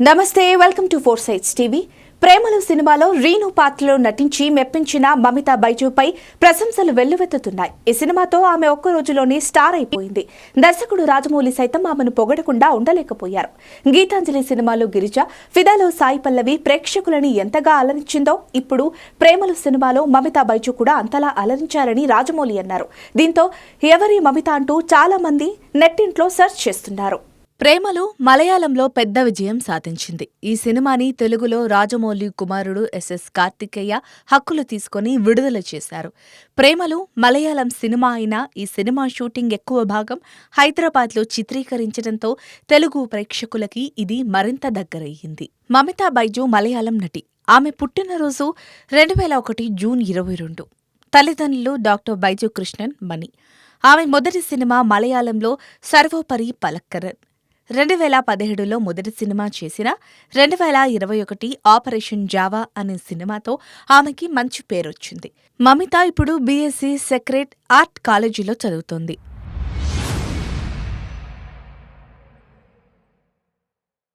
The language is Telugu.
నమస్తే, welcome to four sides TV. ప్రేమలు సినిమాలో రీను పాత్రలో నటించి మెప్పించిన మమితా బైజూపై ప్రశంసలు వెల్లువెత్తుతున్నాయి. ఈ సినిమాతో ఆమె ఒక్క రోజులోనే స్టార్ అయిపోయింది. దర్శకుడు రాజమౌళి సైతం ఆమెను పొగడకుండా ఉండలేకపోయారు. గీతాంజలి సినిమాలో గిరిజ, ఫిదాలో సాయి పల్లవి ప్రేక్షకులని ఎంతగా అలరించిందో ఇప్పుడు ప్రేమలు సినిమాలో మమితా బైజూ కూడా అంతలా అలరించారని రాజమౌళి అన్నారు. దీంతో ఎవరి మమిత అంటూ చాలా మంది నెట్టింట్లో సెర్చ్ చేస్తున్నారు. ప్రేమలు మలయాళంలో పెద్ద విజయం సాధించింది. ఈ సినిమాని తెలుగులో రాజమౌళి కుమారుడు ఎస్ఎస్ కార్తికేయ హక్కులు తీసుకుని విడుదల చేశారు. ప్రేమలు మలయాళం సినిమా అయినా ఈ సినిమా షూటింగ్ ఎక్కువ భాగం హైదరాబాద్లో చిత్రీకరించడంతో తెలుగు ప్రేక్షకులకి ఇది మరింత దగ్గరయ్యింది. మమితా బైజూ మలయాళం నటి. ఆమె పుట్టినరోజు 2001 జూన్ 22. తల్లిదండ్రులు డాక్టర్ బైజూ కృష్ణన్, మణి. ఆమె మొదటి సినిమా మలయాళంలో సర్వోపరి పలక్కరన్. 2017లో మొదటి సినిమా చేసిన 2021 ఆపరేషన్ జావా అనే సినిమాతో ఆమెకి మంచి పేరొచ్చింది. మమిత ఇప్పుడు బీఎస్సీ సెక్రెట్ ఆర్ట్ కాలేజీలో చదువుతోంది.